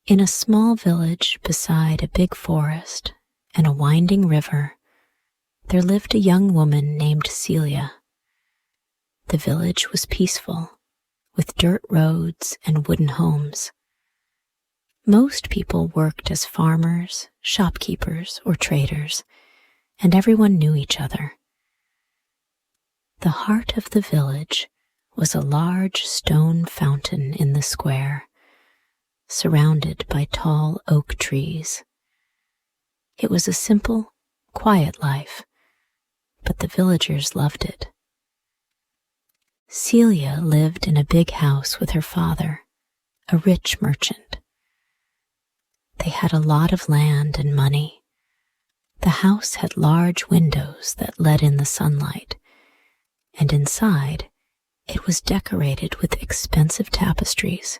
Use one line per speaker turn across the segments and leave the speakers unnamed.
In a small village beside a big forest and a winding river, there lived a young woman named Celia. The village was peaceful, with dirt roads and wooden homes. Most people worked as farmers, shopkeepers, or traders, and everyone knew each other. The heart of the village was a large stone fountain in the square, surrounded by tall oak trees. It was a simple, quiet life, but the villagers loved it. Celia lived in a big house with her father, a rich merchant. They had a lot of land and money. The house had large windows that let in the sunlight, and inside it was decorated with expensive tapestries,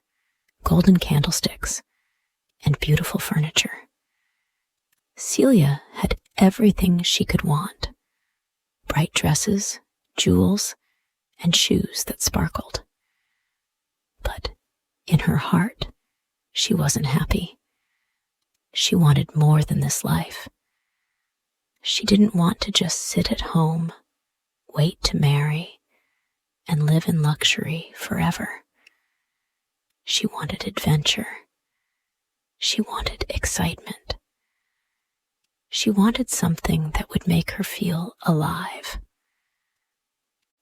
golden candlesticks, and beautiful furniture. Celia had everything she could want: bright dresses, jewels, and shoes that sparkled. But in her heart, she wasn't happy. She wanted more than this life. She didn't want to just sit at home, wait to marry, and live in luxury forever. She wanted adventure. She wanted excitement. She wanted something that would make her feel alive.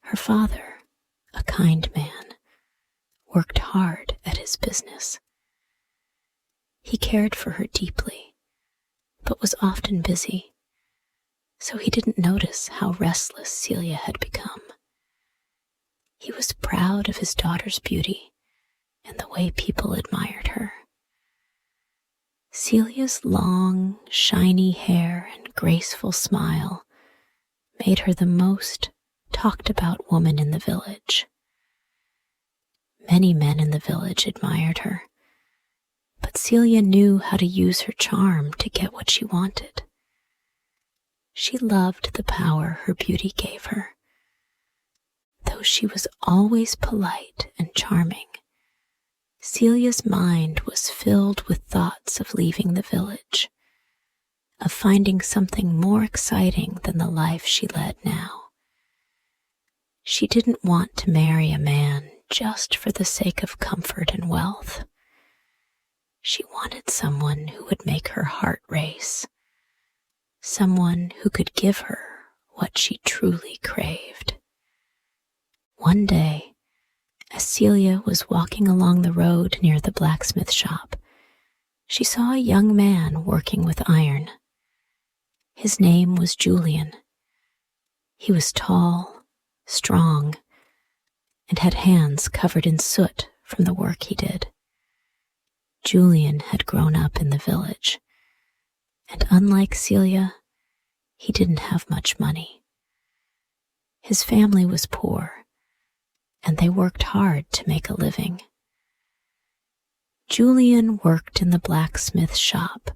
Her father, a kind man, worked hard at his business. He cared for her deeply, but was often busy, so he didn't notice how restless Celia had become. He was proud of his daughter's beauty and the way people admired her. Celia's long, shiny hair and graceful smile made her the most talked about woman in the village. Many men in the village admired her, but Celia knew how to use her charm to get what she wanted. She loved the power her beauty gave her. Though she was always polite and charming, Celia's mind was filled with thoughts of leaving the village, of finding something more exciting than the life she led now. She didn't want to marry a man just for the sake of comfort and wealth. She wanted someone who would make her heart race, someone who could give her what she truly craved. One day, as Celia was walking along the road near the blacksmith shop, she saw a young man working with iron. His name was Julian. He was tall, strong, and had hands covered in soot from the work he did. Julian had grown up in the village, and unlike Celia, he didn't have much money. His family was poor, and they worked hard to make a living. Julian worked in the blacksmith shop,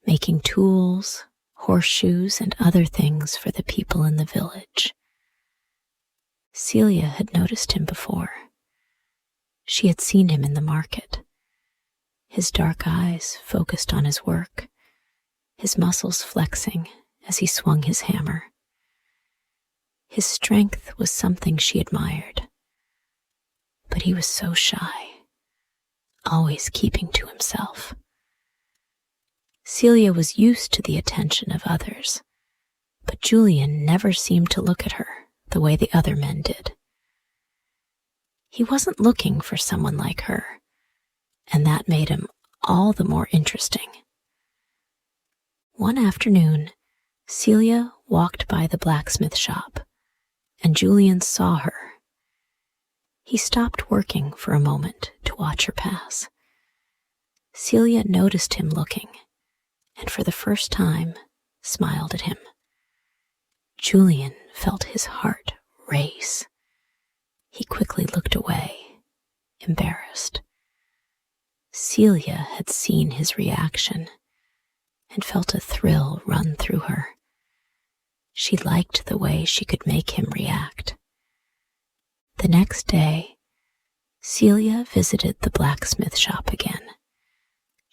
making tools, horseshoes, and other things for the people in the village. Celia had noticed him before. She had seen him in the market. His dark eyes focused on his work, his muscles flexing as he swung his hammer. His strength was something she admired, but he was so shy, always keeping to himself. Celia was used to the attention of others, but Julian never seemed to look at her the way the other men did. He wasn't looking for someone like her, and that made him all the more interesting. One afternoon, Celia walked by the blacksmith shop, and Julian saw her. He stopped working for a moment to watch her pass. Celia noticed him looking, and for the first time smiled at him. Julian felt his heart race. He quickly looked away, embarrassed. Celia had seen his reaction and felt a thrill run through her. She liked the way she could make him react. The next day, Celia visited the blacksmith shop again.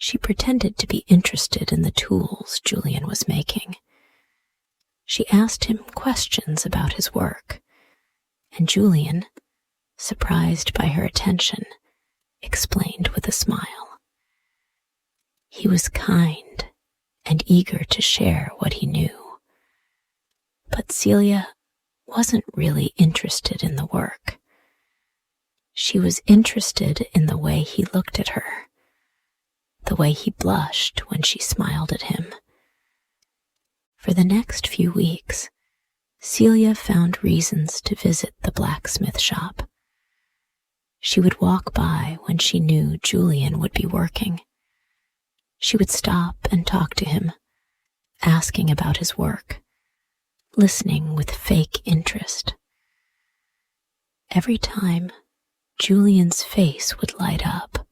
She pretended to be interested in the tools Julian was making. She asked him questions about his work, and Julian, surprised by her attention, explained with a smile. He was kind and eager to share what he knew. But Celia wasn't really interested in the work. She was interested in the way he looked at her, the way he blushed when she smiled at him. For the next few weeks, Celia found reasons to visit the blacksmith shop. She would walk by when she knew Julian would be working. She would stop and talk to him, asking about his work, listening with fake interest. Every time, Julian's face would light up,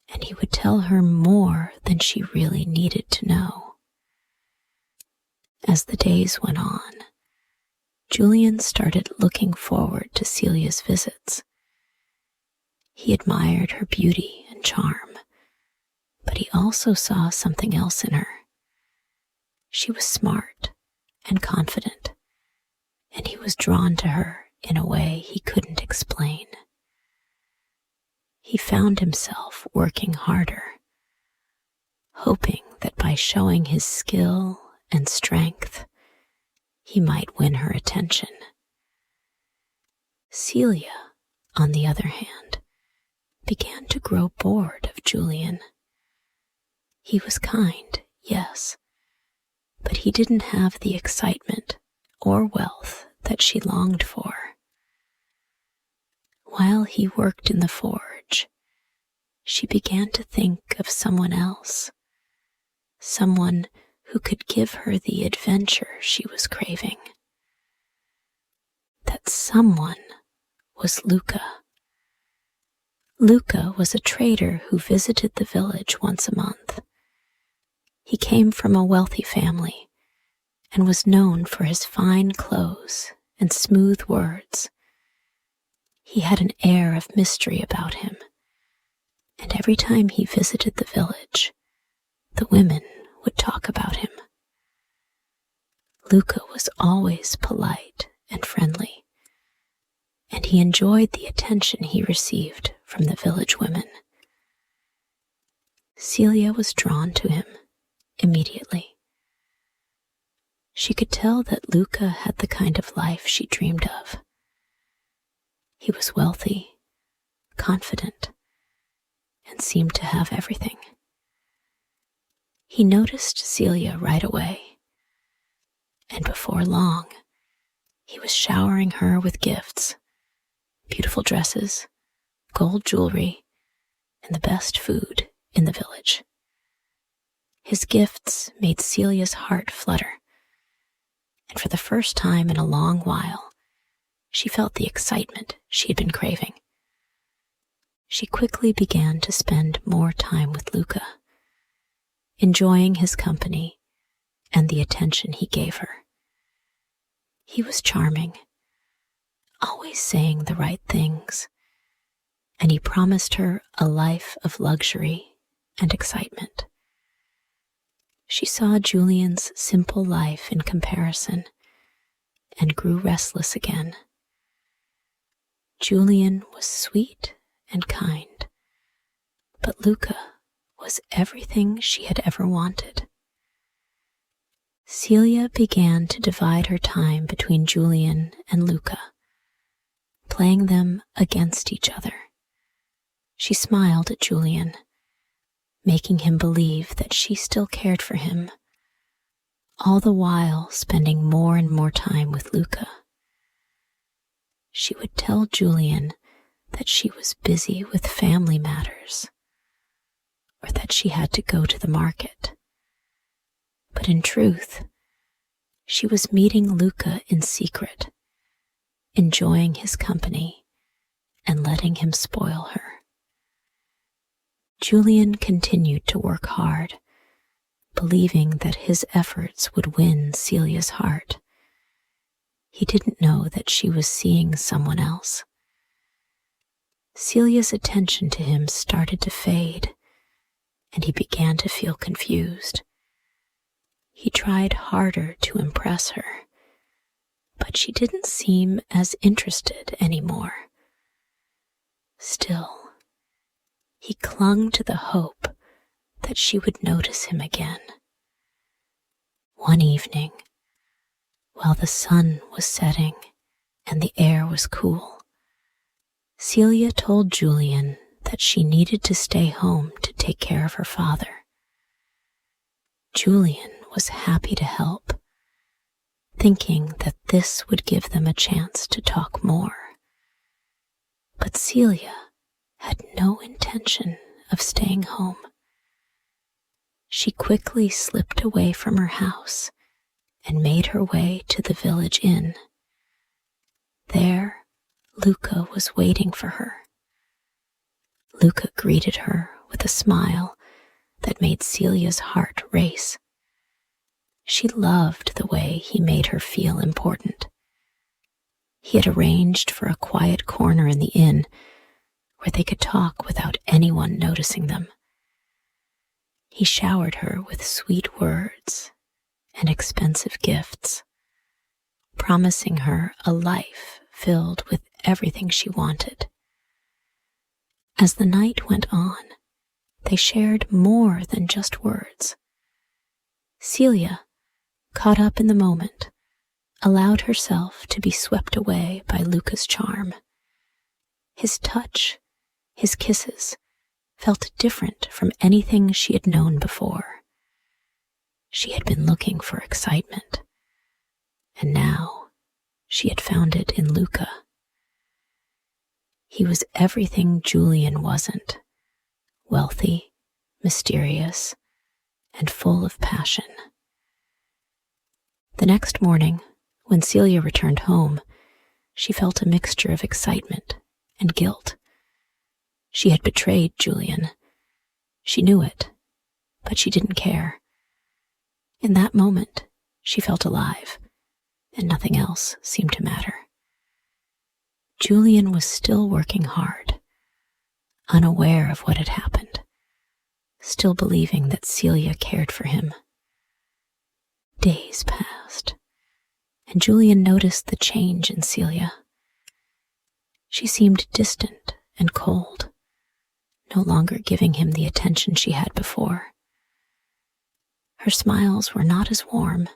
and he would tell her more than she really needed to know. As the days went on, Julian started looking forward to Celia's visits. He admired her beauty and charm, but he also saw something else in her. She was smart and confident, and he was drawn to her in a way he couldn't explain. He found himself working harder, hoping that by showing his skill and strength, he might win her attention. Celia, on the other hand, began to grow bored of Julian. He was kind, yes, but he didn't have the excitement or wealth that she longed for. While he worked in the forge, she began to think of someone else, someone who could give her the adventure she was craving. That someone was Luca. Luca was a trader who visited the village once a month. He came from a wealthy family and was known for his fine clothes and smooth words. He had an air of mystery about him, and every time he visited the village, the women would talk about him. Luca was always polite and friendly, and he enjoyed the attention he received from the village women. Celia was drawn to him immediately. She could tell that Luca had the kind of life she dreamed of. He was wealthy, confident, and seemed to have everything. He noticed Celia right away, and before long, he was showering her with gifts, beautiful dresses, gold jewelry, and the best food in the village. His gifts made Celia's heart flutter, and for the first time in a long while, she felt the excitement she had been craving. She quickly began to spend more time with Luca, enjoying his company and the attention he gave her. He was charming, always saying the right things, and he promised her a life of luxury and excitement. She saw Julian's simple life in comparison and grew restless again. Julian was sweet and kind, but Luca was everything she had ever wanted. Celia began to divide her time between Julian and Luca, playing them against each other. She smiled at Julian, making him believe that she still cared for him, all the while spending more and more time with Luca. She would tell Julian that she was busy with family matters, or that she had to go to the market. But in truth, she was meeting Luca in secret, enjoying his company and letting him spoil her. Julian continued to work hard, believing that his efforts would win Celia's heart. He didn't know that she was seeing someone else. Celia's attention to him started to fade, and he began to feel confused. He tried harder to impress her, but she didn't seem as interested anymore. Still, he clung to the hope that she would notice him again. One evening, while the sun was setting and the air was cool, Celia told Julian that she needed to stay home to take care of her father. Julian was happy to help, thinking that this would give them a chance to talk more. But Celia had no intention of staying home. She quickly slipped away from her house and made her way to the village inn. There, Luca was waiting for her. Luca greeted her with a smile that made Celia's heart race. She loved the way he made her feel important. He had arranged for a quiet corner in the inn where they could talk without anyone noticing them. He showered her with sweet words and expensive gifts, promising her a life filled with everything she wanted. As the night went on, they shared more than just words. Celia, caught up in the moment, allowed herself to be swept away by Luca's charm. His touch, his kisses, felt different from anything she had known before. She had been looking for excitement, and now she had found it in Luca. He was everything Julian wasn't: wealthy, mysterious, and full of passion. The next morning, when Celia returned home, she felt a mixture of excitement and guilt. She had betrayed Julian. She knew it, but she didn't care. In that moment, she felt alive, and nothing else seemed to matter. Julian was still working hard, unaware of what had happened, still believing that Celia cared for him. Days passed, and Julian noticed the change in Celia. She seemed distant and cold, no longer giving him the attention she had before. Her smiles were not as warm,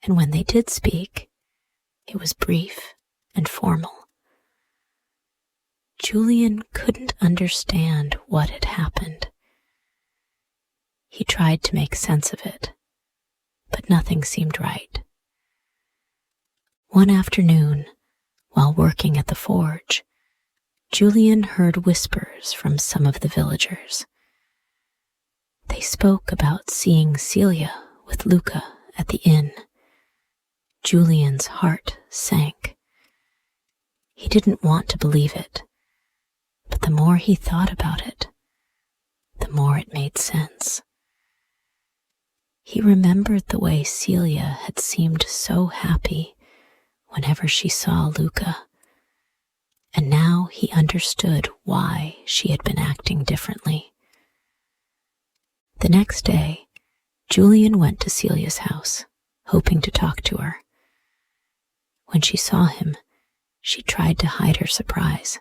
and when they did speak, it was brief and formal. Julian couldn't understand what had happened. He tried to make sense of it, but nothing seemed right. One afternoon, while working at the forge, Julian heard whispers from some of the villagers. They spoke about seeing Celia with Luca at the inn. Julian's heart sank. He didn't want to believe it, but the more he thought about it, the more it made sense. He remembered the way Celia had seemed so happy whenever she saw Luca, and now he understood why she had been acting differently. The next day, Julian went to Celia's house, hoping to talk to her. When she saw him, she tried to hide her surprise,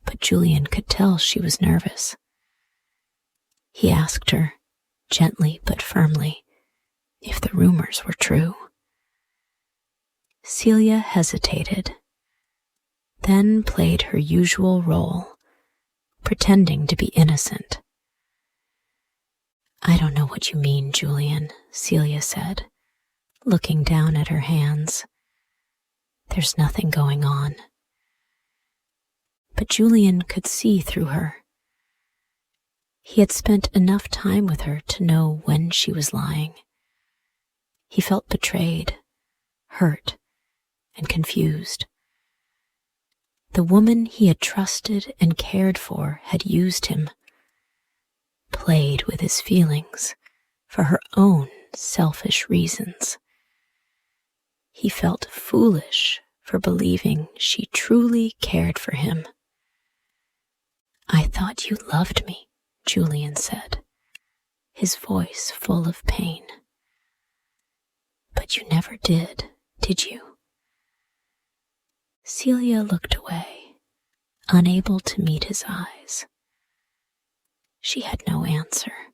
but Julian could tell she was nervous. He asked her, gently but firmly, if the rumors were true. Celia hesitated, then played her usual role, pretending to be innocent. "I don't know what you mean, Julian," Celia said, looking down at her hands. "There's nothing going on." But Julian could see through her. He had spent enough time with her to know when she was lying. He felt betrayed, hurt, and confused. The woman he had trusted and cared for had used him, played with his feelings for her own selfish reasons. He felt foolish for believing she truly cared for him. "I thought you loved me," Julian said. his voice full of pain. "But you never did you?" Celia looked away, unable to meet his eyes. She had no answer.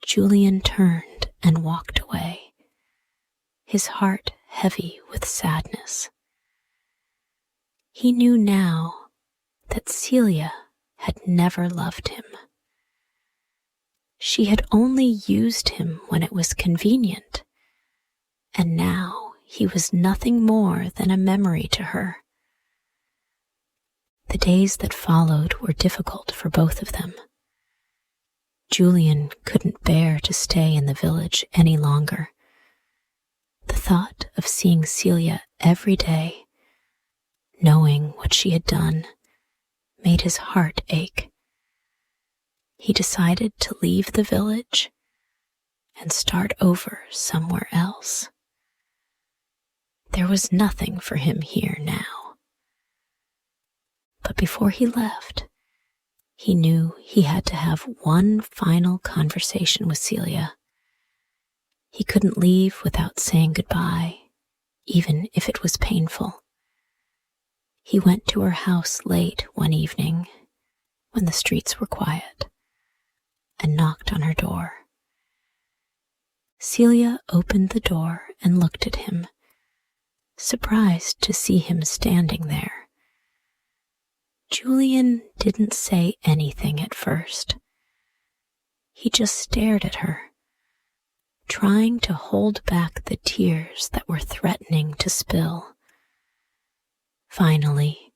Julian turned and walked away, his heart heavy with sadness. He knew now that Celia had never loved him. She had only used him when it was convenient, and now he was nothing more than a memory to her. The days that followed were difficult for both of them. Julian couldn't bear to stay in the village any longer. The thought of seeing Celia every day, knowing what she had done, made his heart ache. He decided to leave the village and start over somewhere else. There was nothing for him here now. But before he left, he knew he had to have one final conversation with Celia. He couldn't leave without saying goodbye, even if it was painful. He went to her house late one evening when the streets were quiet and knocked on her door. Celia opened the door and looked at him, surprised to see him standing there. Julian didn't say anything at first. He just stared at her, trying to hold back the tears that were threatening to spill. Finally,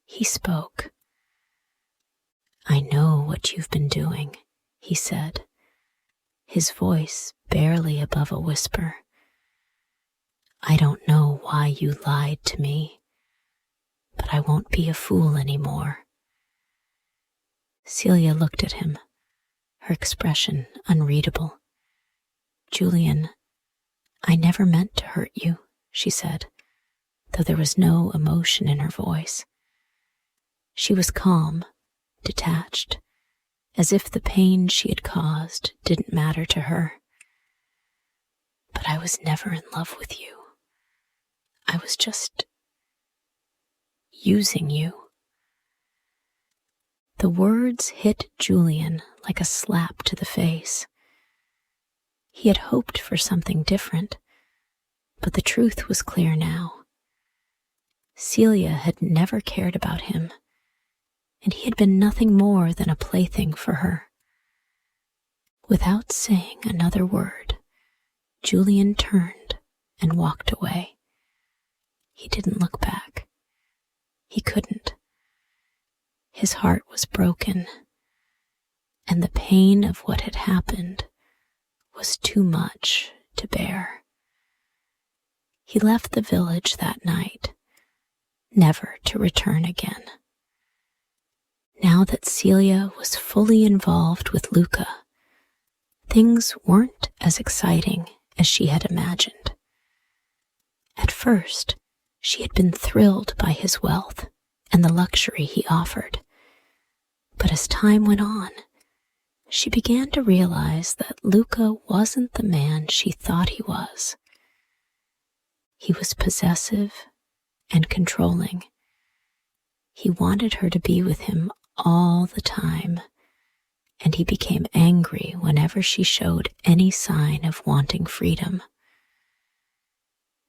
he spoke. "I know what you've been doing," he said, his voice barely above a whisper. "I don't know why you lied to me, but I won't be a fool anymore." Celia looked at him, her expression unreadable. "Julian, I never meant to hurt you," she said, though there was no emotion in her voice. She was calm, detached, as if the pain she had caused didn't matter to her. "But I was never in love with you. I was just using you." The words hit Julian like a slap to the face. He had hoped for something different, but the truth was clear now. Celia had never cared about him, and he had been nothing more than a plaything for her. Without saying another word, Julian turned and walked away. He didn't look back. He couldn't. His heart was broken, and the pain of what had happened was too much to bear. He left the village that night, never to return again. Now that Celia was fully involved with Luca, things weren't as exciting as she had imagined. At first, she had been thrilled by his wealth and the luxury he offered. But as time went on, she began to realize that Luca wasn't the man she thought he was. He was possessive and controlling. He wanted her to be with him all the time, and he became angry whenever she showed any sign of wanting freedom.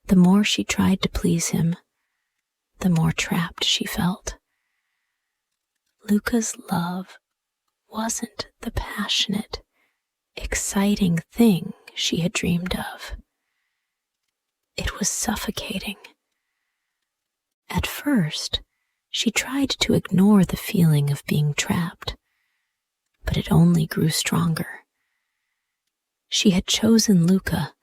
The more she tried to please him, the more trapped she felt. Luca's love wasn't the passionate, exciting thing she had dreamed of. It was suffocating. At first, she tried to ignore the feeling of being trapped, but it only grew stronger. She had chosen Luca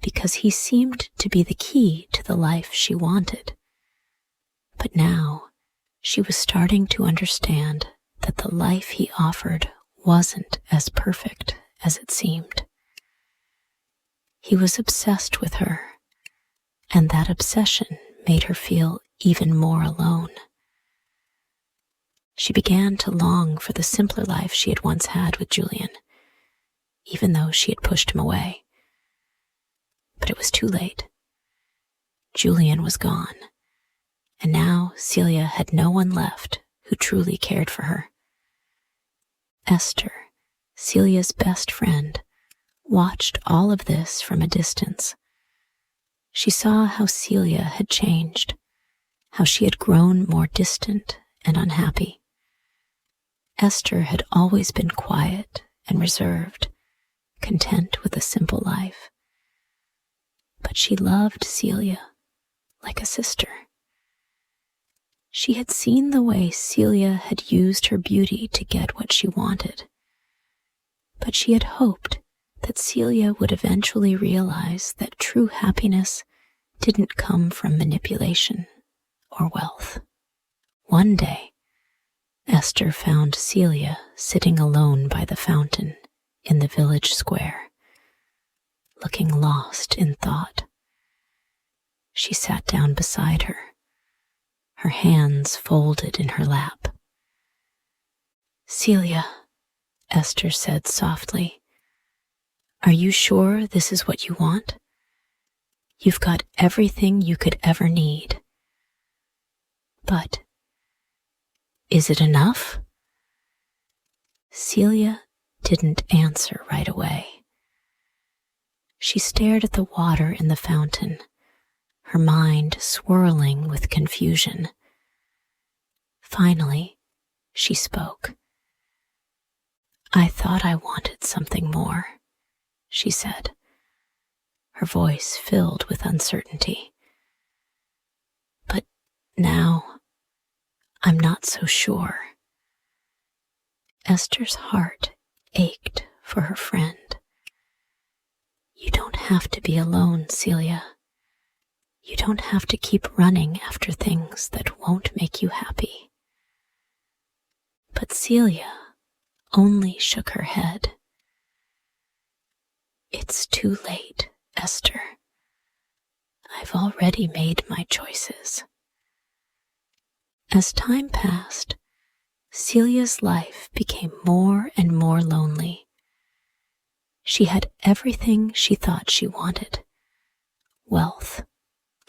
because he seemed to be the key to the life she wanted. But now, she was starting to understand that the life he offered wasn't as perfect as it seemed. He was obsessed with her, and that obsession made her feel even more alone. She began to long for the simpler life she had once had with Julian. even though she had pushed him away. But it was too late. Julian was gone, and now Celia had no one left who truly cared for her. Esther, Celia's best friend, watched all of this from a distance. She saw how Celia had changed, how she had grown more distant and unhappy. Esther had always been quiet and reserved, content with a simple life. But she loved Celia like a sister. She had seen the way Celia had used her beauty to get what she wanted, but she had hoped that Celia would eventually realize that true happiness didn't come from manipulation or wealth. One day, Esther found Celia sitting alone by the fountain in the village square, looking lost in thought. She sat down beside her, her hands folded in her lap. "Celia," Esther said softly, "are you sure this is what you want? You've got everything you could ever need. But is it enough?" Celia didn't answer right away. She stared at the water in the fountain, her mind swirling with confusion. Finally, she spoke. "I thought I wanted something more," she said, her voice filled with uncertainty. "But now, I'm not so sure." Esther's heart ached for her friend. "You don't have to be alone, Celia. You don't have to keep running after things that won't make you happy." But Celia only shook her head. "It's too late, Esther. I've already made my choices." As time passed, Celia's life became more and more lonely. She had everything she thought she wanted: wealth,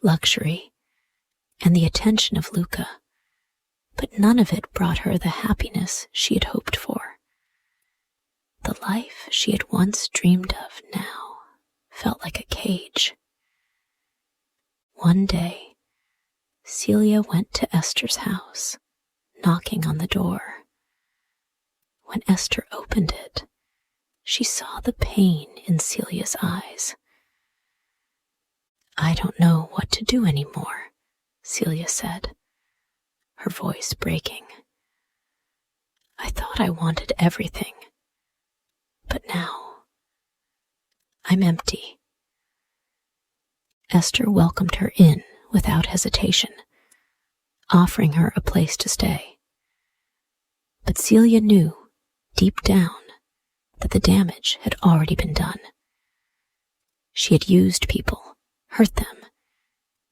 luxury, and the attention of Luca, but none of it brought her the happiness she had hoped for. The life she had once dreamed of now felt like a cage. One day, Celia went to Esther's house, knocking on the door. When Esther opened it, she saw the pain in Celia's eyes. "I don't know what to do anymore," Celia said, her voice breaking. "I thought I wanted everything, but now I'm empty." Esther welcomed her in without hesitation, offering her a place to stay. But Celia knew, deep down, that the damage had already been done. She had used people, hurt them,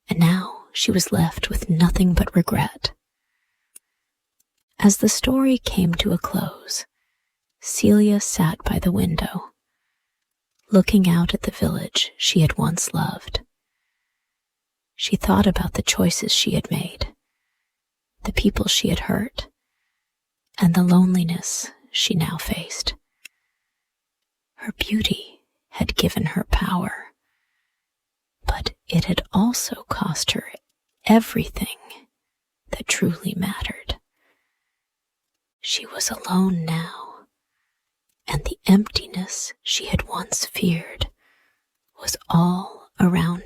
and now she was left with nothing but regret. As the story came to a close, Celia sat by the window, looking out at the village she had once loved. She thought about the choices she had made, the people she had hurt, and the loneliness she now faced. Her beauty had given her power, but it had also cost her everything that truly mattered. She was alone now, and the emptiness she had once feared was all around